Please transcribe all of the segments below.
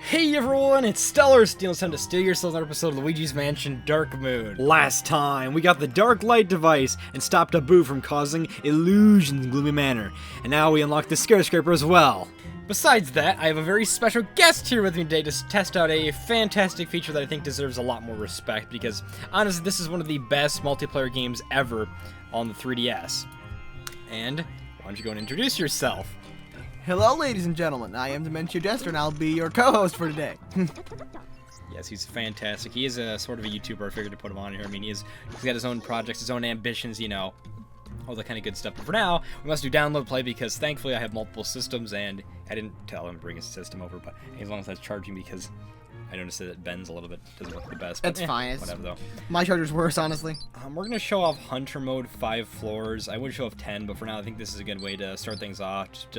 Hey everyone, it's Stellar Steel. It's time to steal yourself another episode of Luigi's Mansion Dark Moon. Last time, we got the Dark Light device and stopped Abu from causing illusions in Gloomy Manor. And now we unlock the Scarescrapper as well. Besides that, I have a very special guest here with me today to test out a fantastic feature that I think deserves a lot more respect because, honestly, this is one of the best multiplayer games ever on the 3DS. And, why don't you go and introduce yourself? Hello, ladies and gentlemen. I am Dementia Jester, and I'll be your co-host for today. Yes, he's fantastic. He is a sort of a YouTuber. I figured to put him on here. I mean, he's got his own projects, his own ambitions, you know, all that kind of good stuff. But for now, we must do download play because thankfully I have multiple systems, and I didn't tell him to bring his system over, but as long as that's charging because I noticed that it bends a little bit. Doesn't look the best. But That's fine. Whatever though. My charger's worse, honestly. We're gonna show off Hunter mode 5 floors. I would show off 10, but for now I think this is a good way to start things off. Just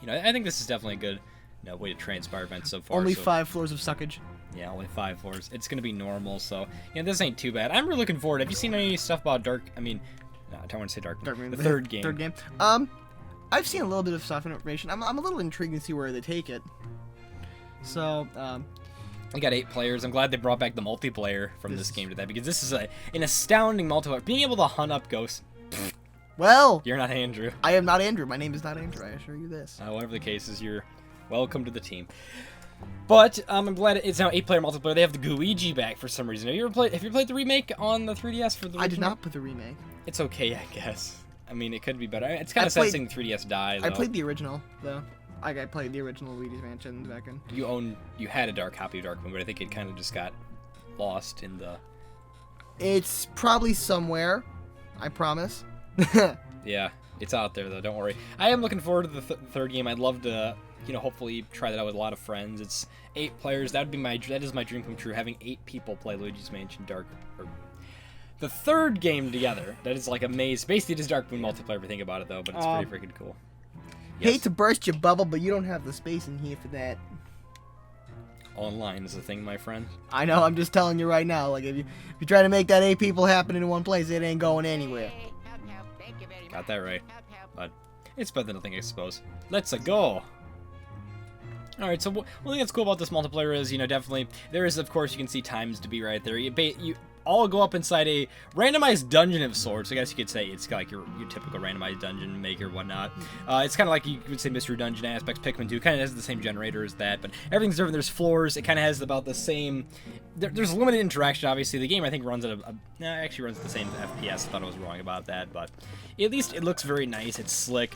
you know, I think this is definitely a good way to transpire events so far. Only so, 5 floors of suckage. Yeah, only 5 floors. It's gonna be normal, so this ain't too bad. I'm really looking forward. Have you seen any stuff about Dark? I mean, no, I don't want to say Dark Moon. The third game. Third game. I've seen a little bit of stuff and information. I'm a little intrigued to see where they take it. So, We got 8 players. I'm glad they brought back the multiplayer from this game to that because this is an astounding multiplayer. Being able to hunt up ghosts. well, You're not Andrew. I am not Andrew. My name is not Andrew. I assure you this. Whatever the case is, you're welcome to the team. But I'm glad it's now 8-player multiplayer. They have the Luigi back for some reason. Have you played the remake on the 3DS for the original? I did not put the remake. It's okay, I guess. I mean, it could be better. It's kind of sad seeing the 3DS die, though. I played the original, though. I played the original Luigi's Mansion back in. You had a dark copy of Dark Moon, but I think it kind of just got lost in the... It's probably somewhere. I promise. Yeah, it's out there, though. Don't worry. I am looking forward to the third game. I'd love to, hopefully try that out with a lot of friends. It's 8 players. That is my dream come true, having 8 people play Luigi's Mansion the third game together. That is like amazing. Basically, it is Dark Moon multiplayer if you think about it, though, but it's pretty freaking cool. Yes. Hate to burst your bubble, but you don't have the space in here for that. Online is a thing, my friend. I know, I'm just telling you right now. Like, if you try to make that 8 people happen in one place, it ain't going anywhere. Got that right. But it's better than nothing, I suppose. Let's go. Alright, so one thing that's cool about this multiplayer is, definitely, there is, of course, you can see times to be right there. You all go up inside a randomized dungeon of sorts. I guess you could say it's like your typical randomized dungeon maker, whatnot. It's kind of like you could say Mystery Dungeon aspects. Pikmin 2 kind of has the same generator as that, but everything's different. There's floors. It kind of has about the same. There's limited interaction. Obviously, the game I think runs at actually runs at the same FPS. I thought I was wrong about that, but at least it looks very nice. It's slick.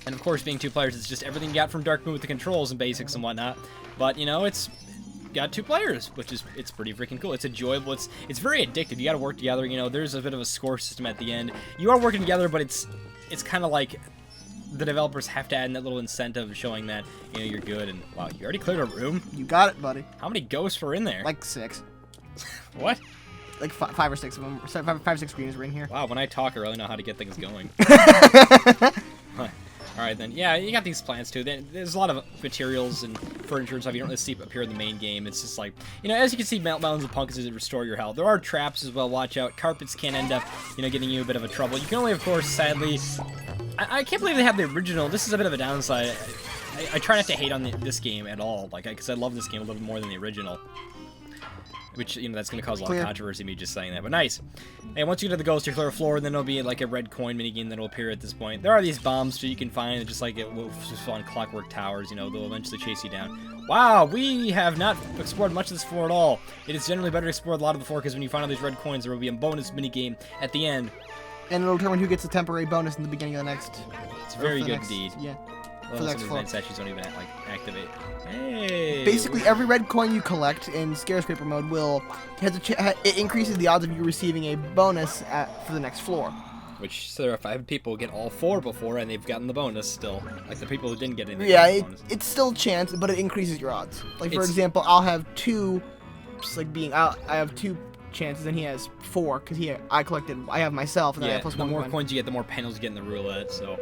And of course, being 2 players, it's just everything you got from Dark Moon with the controls and basics and whatnot. But it's got 2 players, which is it's pretty freaking cool. It's enjoyable. It's very addictive. You got to work together. There's a bit of a score system at the end. You are working together, but it's kind of like the developers have to add that little incentive showing that you're good. And wow, you already cleared a room. You got it, buddy. How many ghosts were in there? Like 6. What? Like 5 or 6 of them. 5 or 6 screens were in here. Wow, when I talk, I really know how to get things going. Alright then, yeah, you got these plants too. There's a lot of materials and furniture and stuff you don't really see appear in the main game. It's just like, as you can see, mountains of pumpkins that restore your health. There are traps as well, watch out. Carpets can end up, getting you a bit of a trouble. You can only, of course, sadly... I can't believe they have the original. This is a bit of a downside. I try not to hate on this game at all, because I love this game a little bit more than the original. Which, that's going to cause a lot of controversy, me just saying that. But nice. And once you get to the ghost, you clear a floor, and then there'll be like a red coin minigame that'll appear at this point. There are these bombs you can find, just like it will on Clockwork Towers, they'll eventually chase you down. Wow, we have not explored much of this floor at all. It is generally better to explore a lot of the floor, because when you find all these red coins, there will be a bonus minigame at the end. And it'll determine who gets a temporary bonus in the beginning of the next... It's very good indeed. Yeah. Well, some of these night statues don't even activate. Hey. Basically, every red coin you collect in Scarescrapper mode it increases the odds of you receiving a bonus for the next floor. Which, so if 5 people get all 4 before and they've gotten the bonus still, like the people who didn't get anything. Yeah, it's still a chance, but it increases your odds. Like for example, I'll have 2, just like I have 2 chances, and he has 4 because I have myself, and then I have plus the 1 more coin. coins you get, the more panels you get in the roulette. So.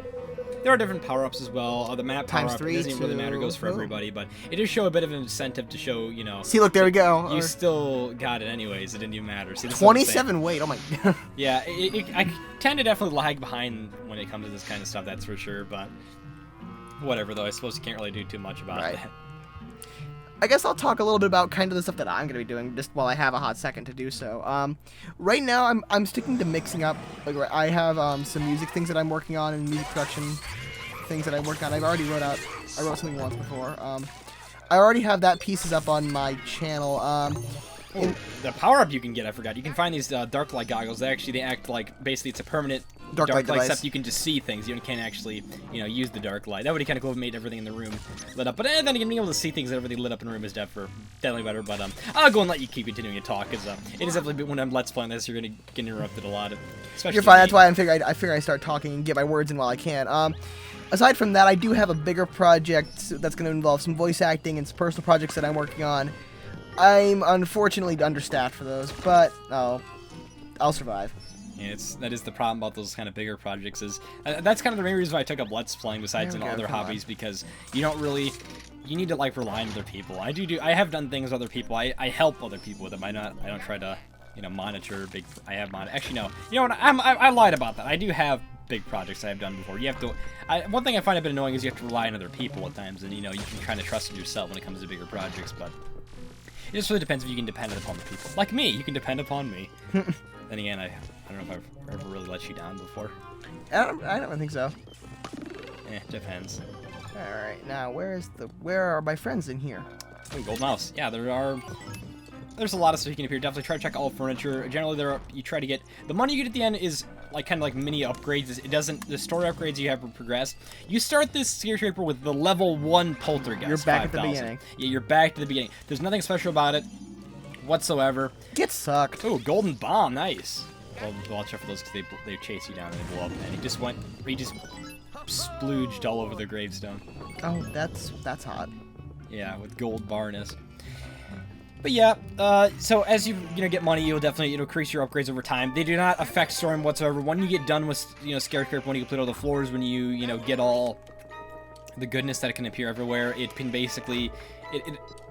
There are different power-ups as well. The map power-up doesn't even really matter. It goes for everybody, but it does show a bit of an incentive to show, See, look, there we go. You still got it anyways. It didn't even matter. See, 27 weight. Oh my god. Yeah, I tend to definitely lag behind when it comes to this kind of stuff. That's for sure. But whatever, though. I suppose you can't really do too much about that. I guess I'll talk a little bit about kind of the stuff that I'm gonna be doing just while I have a hot second to do so. Right now I'm sticking to mixing up. Like I have some music things that I'm working on and music production things that I work on. I wrote something once before. I already have that pieces up on my channel. The power up you can get, I forgot. You can find these dark light goggles. They act like basically it's a permanent dark light device. Except you can just see things. You can't actually use the dark light. That would be kind of cool if it made everything in the room lit up. But then again, being able to see things that everything lit up in the room is definitely better. But I'll go and let you keep continuing to talk because it is definitely when I'm let's playing this, you're gonna get interrupted a lot. Especially you're fine. That's why I figure I start talking and get my words in while I can. Aside from that, I do have a bigger project that's going to involve some voice acting and some personal projects that I'm working on. I'm unfortunately understaffed for those, but I'll survive. Yeah, that is the problem about those kind of bigger projects is that's kind of the main reason why I took up Let's Playing besides other hobbies because you need to like rely on other people. I have done things with other people. I help other people with them. I don't try to monitor big. Actually no. You know what? I lied about that. I do have big projects I've done before. You have to. One thing I find a bit annoying is you have to rely on other people at times, and you can kind of trust in yourself when it comes to bigger projects. But it just really depends if you can depend upon the people. Like me, you can depend upon me. Then again, I don't know if I've ever really let you down before. I don't think so. Depends. All right, now where are my friends in here? Oh, gold mouse. Yeah, there's a lot of stuff you can appear. Definitely try to check all furniture. Generally, you try to get the money you get at the end is kind of like mini upgrades. It doesn't. The story upgrades you have progressed. You start this Scarescrapper with the level 1 poltergeist. You're back at the beginning. Yeah, you're back to the beginning. There's nothing special about it whatsoever. Get sucked. Oh, golden bomb, nice. Well, watch out for those because they chase you down and they blow up. And he just splooged all over the gravestone. Oh, that's hot. Yeah, with gold barness. But yeah, so as you get money, you'll definitely increase your upgrades over time. They do not affect storm whatsoever. When you get done with Scarescrapper, when you complete all the floors, when you get all the goodness that can appear everywhere, it can basically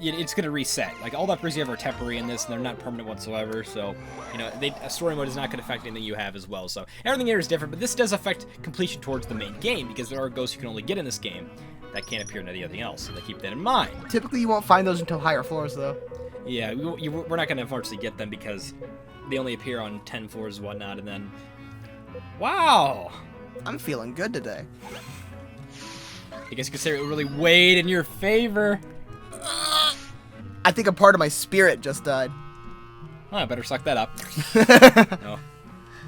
it's gonna reset. Like all the upgrades you have are temporary in this, and they're not permanent whatsoever. So a story mode is not gonna affect anything you have as well. So everything here is different, but this does affect completion towards the main game because there are ghosts you can only get in this game that can't appear in anything else. So keep that in mind. Typically, you won't find those until higher floors, though. Yeah, we're not going to unfortunately get them because they only appear on 10 floors and whatnot, and then... Wow! I'm feeling good today. I guess you could say it really weighed in your favor. I think a part of my spirit just died. Oh, I better suck that up. No.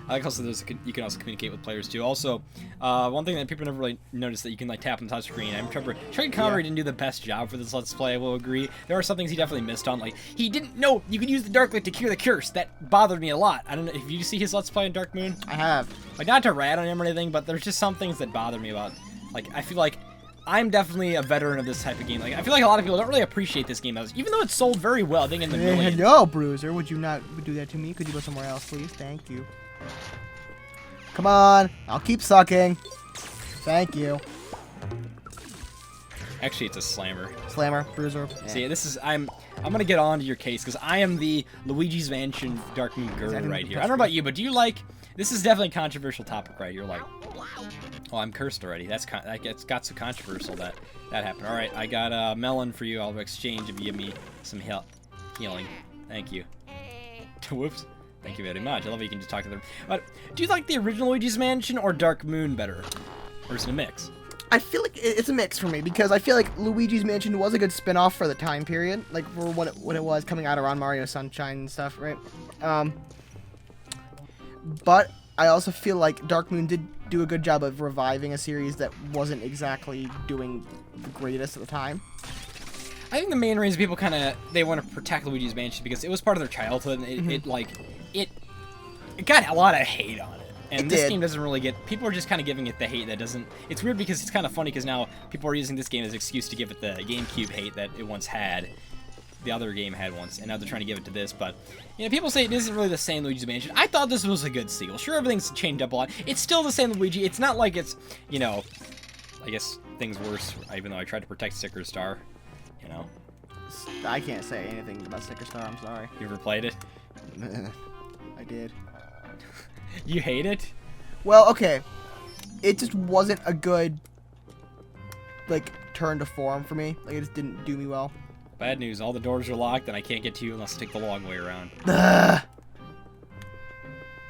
I like also you can also communicate with players too. Also, one thing that people never really notice that you can like tap on the touchscreen. I remember Chuck Connery didn't do the best job for this Let's Play. I will agree. There are some things he definitely missed on. Like he didn't know you could use the dark light to cure the curse. That bothered me a lot. I don't know if you see his Let's Play in Dark Moon. I have. Like not to rat on him or anything, but there's just some things that bother me about. Like I feel like I'm definitely a veteran of this type of game. Like I feel like a lot of people don't really appreciate this game, even though it sold very well. I think in the millions. No, Bruiser, would you not do that to me? Could you go somewhere else, please? Thank you. Come on, I'll keep sucking. Thank you. Actually, it's a slammer. Slammer, Bruiser. Yeah. See, this is I'm gonna get on to your case because I am the Luigi's Mansion Dark Moon guru right here. I don't know about you, but do you like? This is definitely a controversial topic right here. Like, oh, I'm cursed already. That got so controversial that happened. All right, I got a melon for you. I'll exchange if you give me some healing. Thank you. Whoops. Thank you very much. I love how you can just talk to them. But do you like the original Luigi's Mansion or Dark Moon better? Or is it a mix? I feel like it's a mix for me because I feel like Luigi's Mansion was a good spin-off for the time period, like for what it was coming out around Mario Sunshine and stuff, right? But I also feel like Dark Moon did do a good job of reviving a series that wasn't exactly doing the greatest at the time. I think the main reason people they want to protect Luigi's Mansion because it was part of their childhood and it got a lot of hate on it. And this game doesn't really get... People are just kind of giving it the hate that doesn't... It's weird because it's kind of funny because now people are using this game as an excuse to give it the GameCube hate that it once had. The other game had once, and now they're trying to give it to this. But, people say it isn't really the same Luigi's Mansion. I thought this was a good sequel. Sure, everything's changed up a lot. It's still the same Luigi. It's not like it's, I guess things worse, even though I tried to protect Sticker Star, I can't say anything about Sticker Star, I'm sorry. You ever played it? I did. You hate it? Well, okay. It just wasn't a good, turn to form for me. Like, it just didn't do me well. Bad news, all the doors are locked, and I can't get to you unless I take the long way around.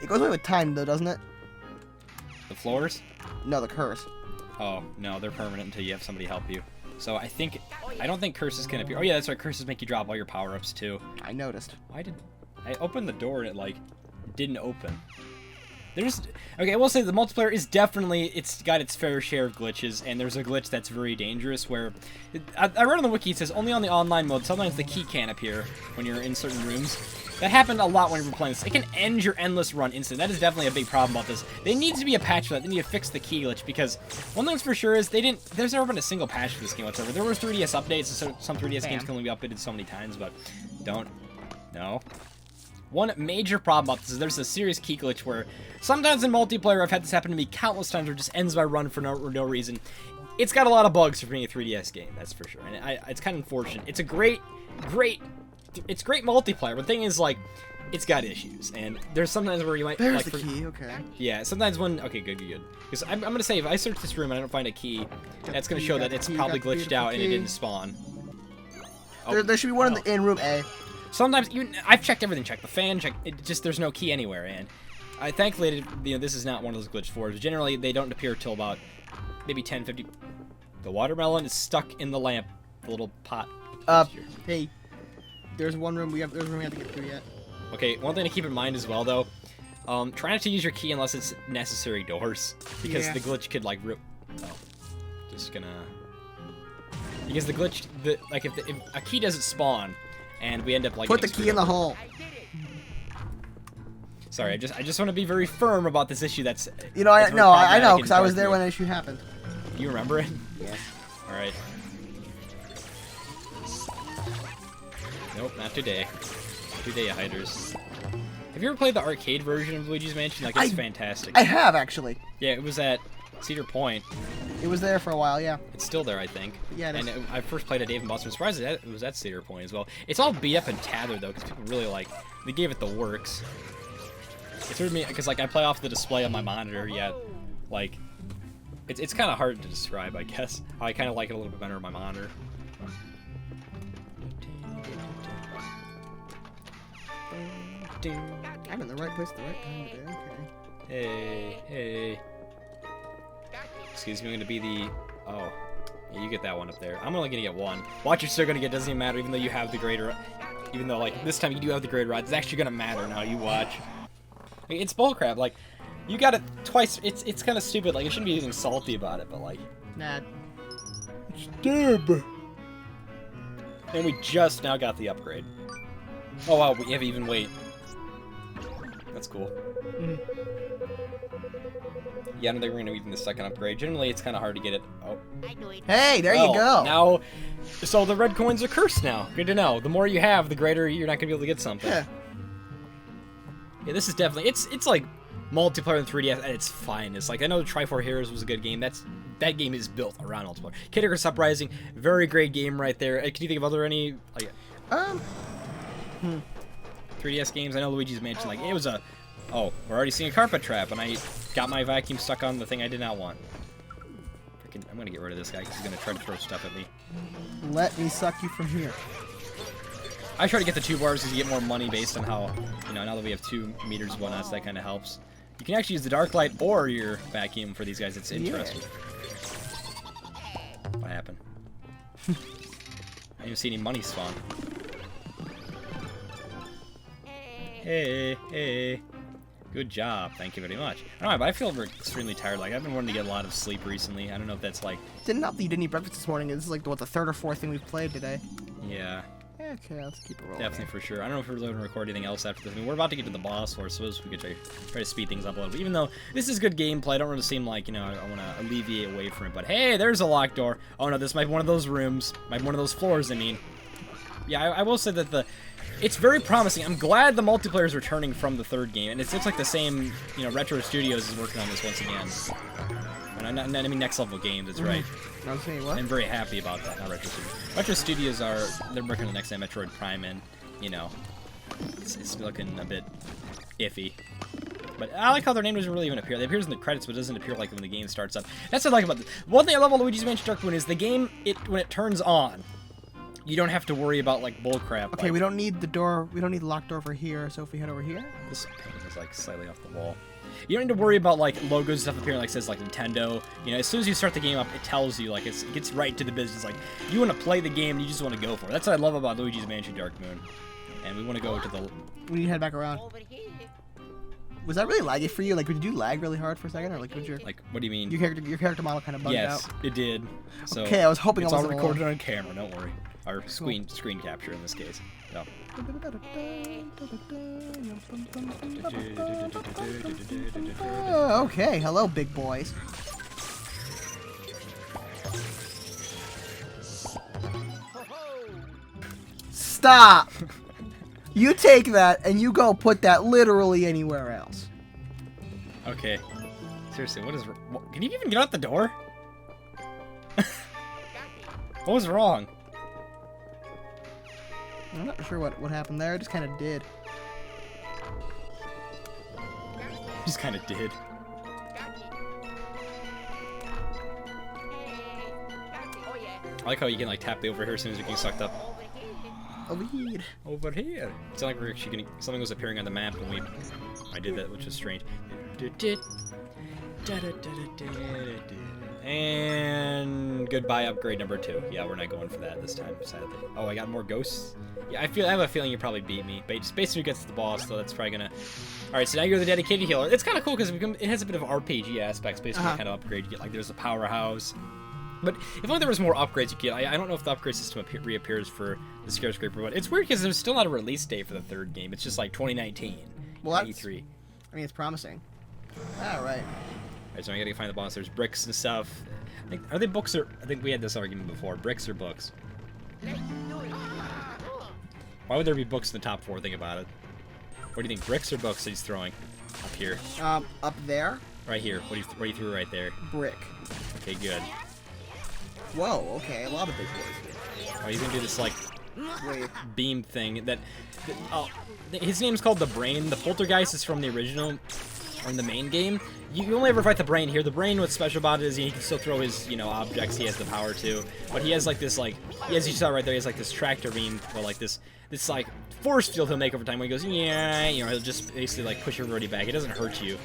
It goes away with time, though, doesn't it? The floors? No, the curse. Oh, no, they're permanent until you have somebody help you. So I don't think curses can appear. Oh yeah, that's right, curses make you drop all your power-ups too. I noticed. Why did... I opened the door and it, like, didn't open. Okay, I will say the multiplayer is definitely, it's got its fair share of glitches, and there's a glitch that's very dangerous where, I read on the wiki, it says only on the online mode, sometimes the key can't appear when you're in certain rooms. That happened a lot when we were playing this. It can end your endless run instant. That is definitely a big problem about this. There needs to be a patch for that. They need to fix the key glitch, because one thing's for sure is there's never been a single patch for this game whatsoever. There were 3DS updates, so some 3DS games can only be updated so many times, but no. One major problem about this is there's a serious key glitch where sometimes in multiplayer, I've had this happen to me countless times, where it just ends my run for no reason. It's got a lot of bugs for being a 3DS game, that's for sure. And it's kind of unfortunate. It's a great multiplayer, but the thing is, like, it's got issues. And there's sometimes where you might... There's like, the key, okay. Yeah, sometimes when... Okay, good. Because I'm going to say, if I search this room and I don't find a key, that's going to show that it's probably glitched out and it didn't spawn. Oh, there should be one in room A. Sometimes, even I've checked everything, checked the fan, there's no key anywhere, and thankfully, this is not one of those glitched floors. Generally, they don't appear till about maybe 10, 50. The watermelon is stuck in the lamp, the little pot. Hey, there's one room we have to get through yet. Okay, one thing to keep in mind as well, though, try not to use your key unless it's necessary doors, because the glitch could like rip. Oh, just gonna. Because the glitch, like if a key doesn't spawn. And we end up like put the key in the hole. Sorry, I just want to be very firm about this issue. That's I know because I was there when the issue happened. You remember it? Yes. All right. Nope, not today. Today, you hiders. Have you ever played the arcade version of Luigi's Mansion? Like, it's fantastic. I have actually. Yeah, it was at Cedar Point. It was there for a while, yeah. It's still there, I think. Yeah, it is. And I first played at Dave & Buster's. I'm surprised it was at Cedar Point as well. It's all beat up and tethered, though, because people really, like, they gave it the works. It's weird to me, because, like, I play off the display on my monitor, yet, like, it's kind of hard to describe, I guess. I kind of like it a little bit better on my monitor. I'm in the right place at the right time today, okay. Hey. Excuse me, I'm gonna be the... Oh. Yeah, you get that one up there. I'm only gonna get one. Watch, you're still gonna get, doesn't even matter, even though you have the greater... Even though, like, this time you do have the greater rod, it's actually gonna matter now, you watch. Like, it's bullcrap, like, you got it twice, it's kind of stupid, like, I shouldn't be using salty about it, but, like... Nah. Stab! And we just now got the upgrade. Oh wow, we have even weight. That's cool. Yeah, I don't think we're gonna be in the second upgrade. Generally, it's kind of hard to get it. Oh. Hey, there you go. Now, so the red coins are cursed now. Good to know. The more you have, the greater you're not gonna be able to get something. Yeah. Yeah, this is definitely it's like multiplayer in 3DS at its finest. Like I know Triforce Heroes was a good game. That game is built around multiplayer. Kid Icarus Uprising, very great game right there. Can you think of any like 3DS games? I know Luigi's Mansion. Like it was a. Oh, we're already seeing a carpet trap, and I got my vacuum stuck on the thing I did not want. I'm gonna get rid of this guy because he's gonna try to throw stuff at me. Let me suck you from here. I try to get the 2 bars because you get more money based on how, now that we have 2 meters and whatnot, so that kind of helps. You can actually use the dark light or your vacuum for these guys. It's interesting. Yeah. What happened? I didn't even see any money spawn. Hey. Good job. Thank you very much. I don't know, but I feel extremely tired. Like, I've been wanting to get a lot of sleep recently. I don't know if that's like... Didn't help that you didn't eat breakfast this morning. This is like, the third or fourth thing we've played today. Yeah. Okay, let's keep it rolling. Definitely, for sure. I don't know if we're going to record anything else after this. I mean, we're about to get to the boss, so I suppose we could try to speed things up a little bit. Even though this is good gameplay, I don't want to seem like, I want to alleviate away from it. But hey, there's a locked door. Oh no, this might be one of those rooms. Might be one of those floors, I mean. Yeah, I will say that it's very promising. I'm glad the multiplayer is returning from the 3rd game, and it looks like the same, Retro Studios is working on this once again. And I mean Next Level Games, that's right. I was saying, what? I'm very happy about that, not Retro Studios. Retro Studios they're working on the next time Metroid Prime, and, it's looking a bit iffy. But I like how their name doesn't really even appear. It appears in the credits, but it doesn't appear like when the game starts up. That's what I like about this. One thing I love about Luigi's Mansion Dark Moon is the game, when it turns on, you don't have to worry about like bullcrap. Okay, like, we don't need the door. We don't need the locked door over here. So if we head over here, this pane is like slightly off the wall. You don't need to worry about like logos and stuff appearing like says like Nintendo. You know, as soon as you start the game up, it tells you like it gets right to the business. Like you want to play the game, and you just want to go for it. That's what I love about Luigi's Mansion Dark Moon. And we want to go to the. we need to head back around. Was that really laggy for you? Like, did you lag really hard for a second, or like, did your Like, what do you mean? your character model kind of bugged Yes, out? it did. So Okay, I was hoping it's I all wasn't recorded alone. on camera. Don't worry. Our screen capture in this case. No. Okay, hello, big boys. Stop! You take that and you go put that literally anywhere else. Okay. Seriously, what is... Can you even get out the door? What was wrong? I'm not sure what happened there. I just kind of did. Just kind of did. I like how you can like tap the over here as soon as you get sucked up. Over here. Over here. It's not like we're actually getting... Something was appearing on the map when I did that, which is strange. And goodbye upgrade number 2. Yeah, we're not going for that this time, sadly. Oh, I got more ghosts? Yeah, I have a feeling you probably beat me. But just basically gets to the boss, so that's probably gonna... Alright, so now you're the dedicated healer. It's kind of cool because it has a bit of RPG aspects, basically kind of upgrade. You get like, there's a powerhouse. But if only there was more upgrades you get. I don't know if the upgrade system reappears for the Scarescrapper, but it's weird because there's still not a release date for the 3rd game. It's just like 2019. Well, that's... E3. I mean, it's promising. Alright. Alright, so I gotta find the boss. There's bricks and stuff. Are they books or... I think we had this argument before. Bricks or books? Why would there be books in the top 4? Think about it. What do you think? Bricks or books that he's throwing? Up here. Up there? Right here. What do you threw right there? Brick. Okay, good. Whoa, okay, a lot of big boys here. Oh, he's gonna do this, like, Wait. beam thing oh, his name's called the Brain. The Poltergeist is from the original, or in the main game. You only ever fight the Brain here. The Brain, what's special about it is he can still throw his, you know, objects. He has the power to, but he has like this, like, as you saw right there, he has like this tractor beam, or like this like force field he'll make over time when he goes, yeah, you know, he'll just basically like push everybody back. It doesn't hurt you,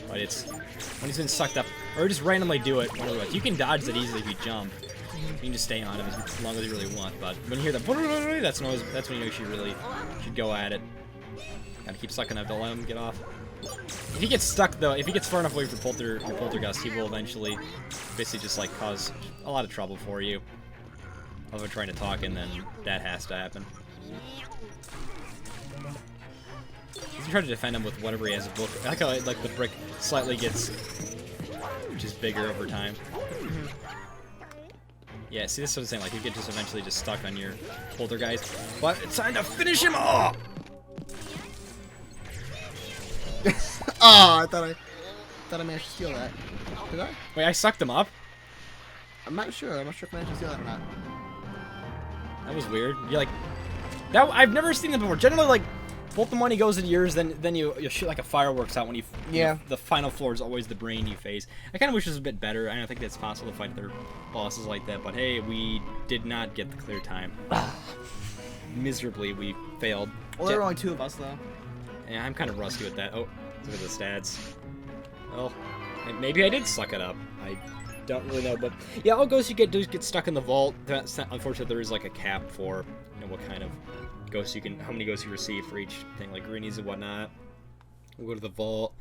but it's when he's been sucked up, or just randomly do it. You can dodge that easily if you jump. You can just stay on him as long as you really want, but when you hear the that's when you know you should go at it. Gotta keep sucking up, don't let him get off. If he gets stuck though, if he gets far enough away from your poltergust, he will eventually basically just like cause a lot of trouble for you. Other than trying to talk, and then that has to happen. You can try to defend him with whatever he has a book. I like how like the brick slightly gets just bigger over time. Yeah, see, this is what I'm saying. Like, you get just eventually just stuck on your poltergeist. But it's time to finish him off! Oh, I thought I managed to steal that. Did I? Wait, I sucked him up? I'm not sure. I'm not sure if I managed to steal that or not. That was weird. You're like... That, I've never seen that before. Generally, like, both the money goes into yours, then you shoot like a fireworks out when you... Yeah. You know, the final floor is always the Brain you face. I kind of wish it was a bit better. I don't think that's possible to fight their bosses like that, but hey, we did not get the clear time. Miserably, we failed. Well, there were only 2 of us, though. Yeah, I'm kind of rusty with that. Oh, look at the stats. Well, maybe I did suck it up. I don't really know, but yeah, all ghosts you get do get stuck in the vault. That's not, unfortunately, there is like a cap for, you know, what kind of ghosts you can, how many ghosts you receive for each thing, like greenies and whatnot. We'll go to the vault.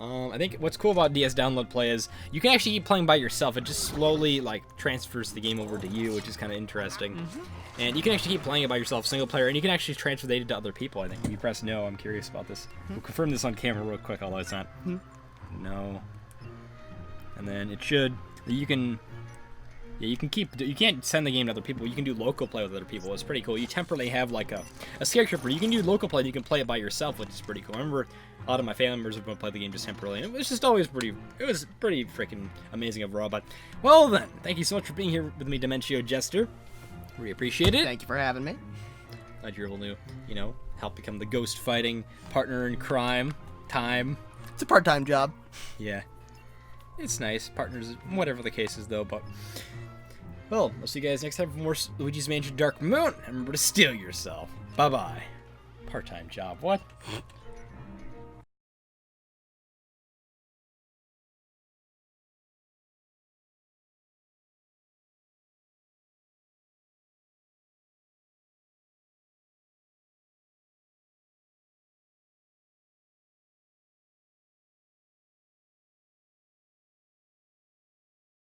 I think what's cool about DS Download Play is you can actually keep playing by yourself. It just slowly like transfers the game over to you, which is kind of interesting. And you can actually keep playing it by yourself, single player, and you can actually transfer data to other people. I think if you press no, I'm curious about this. We'll confirm this on camera real quick, although it's not. No. And then it should. You can. Yeah, you can keep. You can't send the game to other people. You can do local play with other people. It's pretty cool. You temporarily have like a Scarescrapper. You can do local play. You can play it by yourself, which is pretty cool. I remember a lot of my family members would play the game just temporarily, and it was just always pretty. It was pretty freaking amazing overall. But well then, thank you so much for being here with me, Dementio Jester. We appreciate it. Thank you for having me. Glad you're able to, you know, help become the ghost fighting partner in crime. It's a part-time job. Yeah. It's nice. Partners, whatever the case is, though, but Well, I'll see you guys next time for more Luigi's Mansion Dark Moon. And remember to steal yourself. Bye-bye. Part-time job, what?